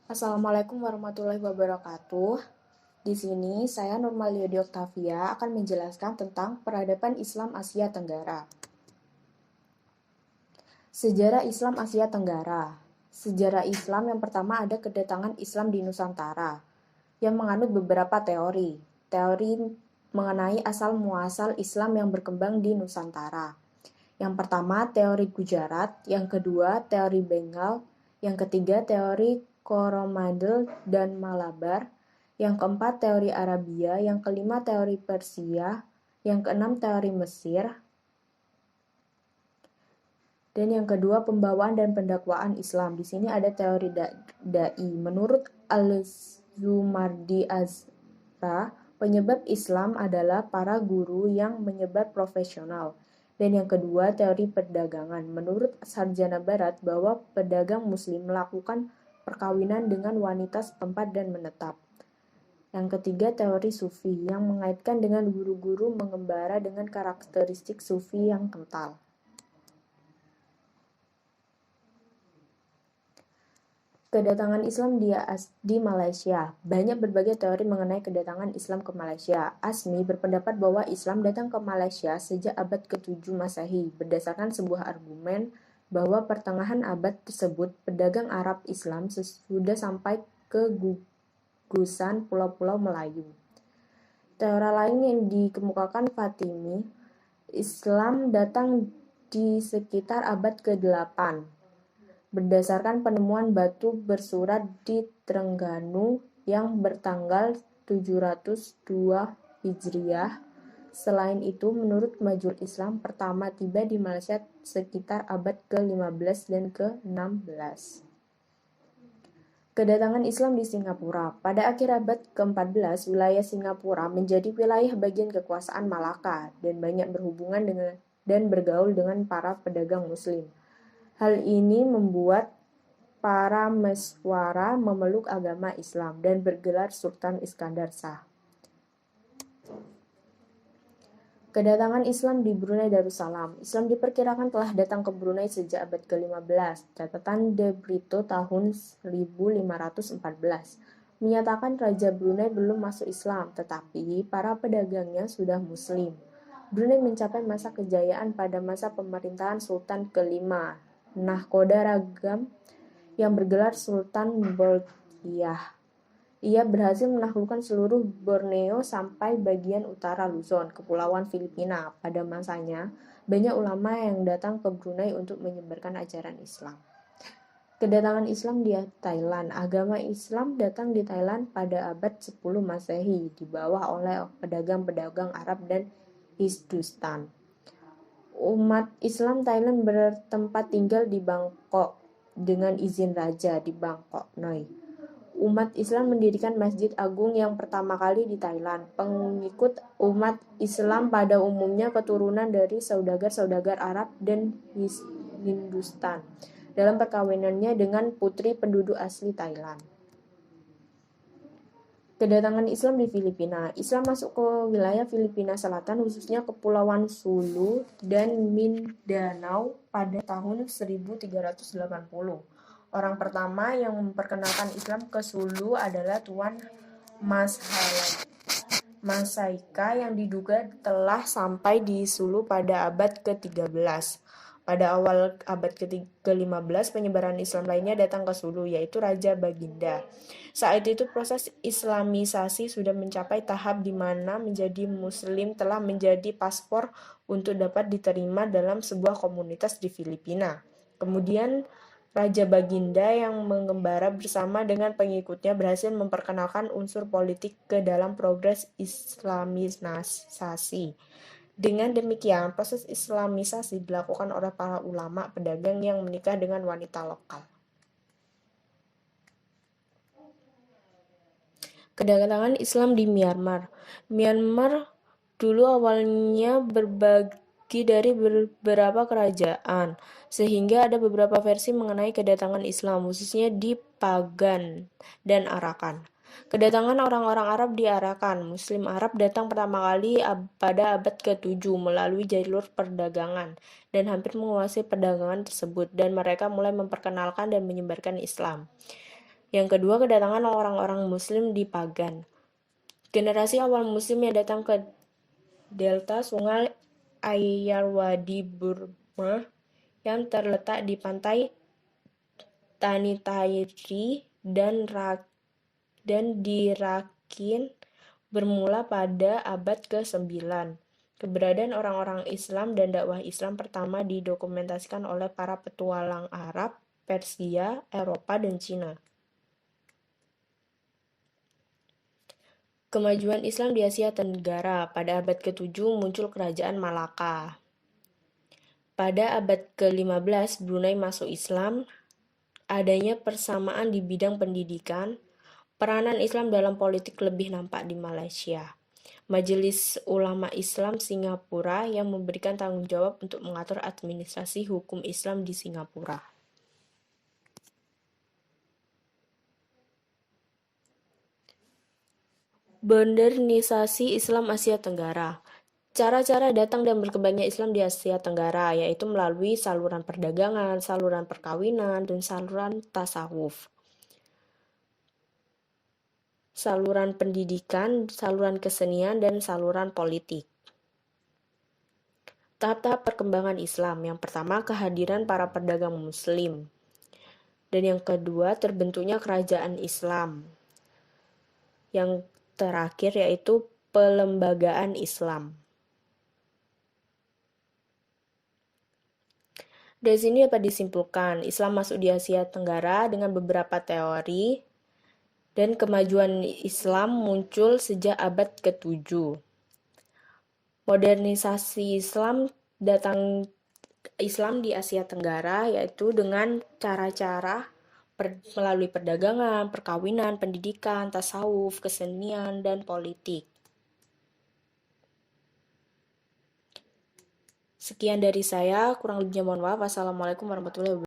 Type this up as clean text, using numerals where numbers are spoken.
Assalamualaikum warahmatullahi wabarakatuh. Di sini saya Nurmalia Oktavia akan menjelaskan tentang peradaban Islam Asia Tenggara. Sejarah Islam Asia Tenggara. Sejarah Islam yang pertama ada kedatangan Islam di Nusantara yang menganut beberapa teori. Teori mengenai asal muasal Islam yang berkembang di Nusantara. Yang pertama teori Gujarat, yang kedua teori Bengal, yang ketiga teori Coromandel dan Malabar, yang keempat teori Arabia, yang kelima teori Persia, yang keenam teori Mesir, dan yang kedua pembawaan dan pendakwaan Islam. Di sini ada teori dai. Menurut Al-Zumardi Azra, penyebab Islam adalah para guru yang menyebar profesional. Dan yang kedua, teori perdagangan. Menurut sarjana barat bahwa pedagang muslim melakukan perkawinan dengan wanita setempat dan menetap. Yang ketiga, teori sufi yang mengaitkan dengan guru-guru mengembara dengan karakteristik sufi yang kental. Kedatangan Islam di Malaysia. Banyak berbagai teori mengenai kedatangan Islam ke Malaysia. Asmi berpendapat bahwa Islam datang ke Malaysia sejak abad ke-7 Masehi berdasarkan sebuah argumen bahwa pertengahan abad tersebut pedagang Arab Islam sudah sampai ke gugusan pulau-pulau Melayu. Teori lain yang dikemukakan Fatimi, Islam datang di sekitar abad ke-8 berdasarkan penemuan batu bersurat di Terengganu yang bertanggal 702 Hijriah. Selain itu, menurut Majul Islam pertama tiba di Malaysia sekitar abad ke-15 dan ke-16. Kedatangan Islam di Singapura. Pada akhir abad ke-14, wilayah Singapura menjadi wilayah bagian kekuasaan Malaka dan banyak berhubungan dengan dan bergaul dengan para pedagang muslim. Hal ini membuat para meswara memeluk agama Islam dan bergelar Sultan Iskandar Shah. Kedatangan Islam di Brunei Darussalam. Islam diperkirakan telah datang ke Brunei sejak abad ke-15. Catatan De Brito tahun 1514 menyatakan Raja Brunei belum masuk Islam, tetapi para pedagangnya sudah Muslim. Brunei mencapai masa kejayaan pada masa pemerintahan Sultan kelima, Nahkoda Ragam, yang bergelar Sultan Bolkiah. Ia berhasil menaklukkan seluruh Borneo sampai bagian utara Luzon, Kepulauan Filipina. Pada masanya, banyak ulama yang datang ke Brunei untuk menyebarkan ajaran Islam. Kedatangan Islam di Thailand. Agama Islam datang di Thailand pada abad 10 Masehi, dibawa oleh pedagang-pedagang Arab dan Hindustan. Umat Islam Thailand bertempat tinggal di Bangkok dengan izin raja di Bangkok Noi. Umat Islam mendirikan Masjid Agung yang pertama kali di Thailand. Pengikut umat Islam pada umumnya keturunan dari saudagar-saudagar Arab dan Hindustan dalam perkawinannya dengan putri penduduk asli Thailand. Kedatangan Islam di Filipina. Islam masuk ke wilayah Filipina Selatan, khususnya Kepulauan Sulu dan Mindanao pada tahun 1380. Orang pertama yang memperkenalkan Islam ke Sulu adalah Tuan Masaika yang diduga telah sampai di Sulu pada abad ke-13. Pada awal abad ke-15, penyebaran Islam lainnya datang ke Sulu, yaitu Raja Baginda. Saat itu proses Islamisasi sudah mencapai tahap di mana menjadi Muslim telah menjadi paspor untuk dapat diterima dalam sebuah komunitas di Filipina. Kemudian Raja Baginda yang mengembara bersama dengan pengikutnya berhasil memperkenalkan unsur politik ke dalam progres Islamisasi. Dengan demikian, proses Islamisasi dilakukan oleh para ulama pedagang yang menikah dengan wanita lokal. Kedatangan Islam di Myanmar. Myanmar dulu awalnya berbagi dari beberapa kerajaan, sehingga ada beberapa versi mengenai kedatangan Islam, khususnya di Pagan dan Arakan. Kedatangan orang-orang Arab di Arakan. Muslim Arab datang pertama kali pada abad ke-7 melalui jalur perdagangan dan hampir menguasai perdagangan tersebut, dan mereka mulai memperkenalkan dan menyebarkan Islam. Yang kedua, kedatangan orang-orang Muslim di Pagan. Generasi awal Muslim yang datang ke delta Sungai Ayeyarwady Burma yang terletak di pantai Tanitayri dan di Rakhine bermula pada abad ke-9. Keberadaan orang-orang Islam dan dakwah Islam pertama didokumentasikan oleh para petualang Arab, Persia, Eropa, dan Cina. Kemajuan Islam di Asia Tenggara. Pada abad ke-7 muncul kerajaan Malaka. Pada abad ke-15 Brunei masuk Islam. Adanya persamaan di bidang pendidikan. Peranan Islam dalam politik lebih nampak di Malaysia. Majelis Ulama Islam Singapura yang memberikan tanggung jawab untuk mengatur administrasi hukum Islam di Singapura. Modernisasi Islam Asia Tenggara. Cara-cara datang dan berkembangnya Islam di Asia Tenggara yaitu melalui saluran perdagangan, saluran perkawinan, dan saluran tasawuf. Saluran pendidikan, saluran kesenian, dan saluran politik. Tahap-tahap perkembangan Islam. Yang pertama, kehadiran para pedagang Muslim. Dan yang kedua, terbentuknya kerajaan Islam. Yang terakhir yaitu pelembagaan Islam. Dari sini dapat disimpulkan, Islam masuk di Asia Tenggara dengan beberapa teori, dan kemajuan Islam muncul sejak abad ke-7. Modernisasi Islam datang Islam di Asia Tenggara yaitu dengan cara-cara melalui perdagangan, perkawinan, pendidikan, tasawuf, kesenian, dan politik. Sekian dari saya, kurang lebihnya mohon maaf. Wassalamualaikum warahmatullahi wabarakatuh.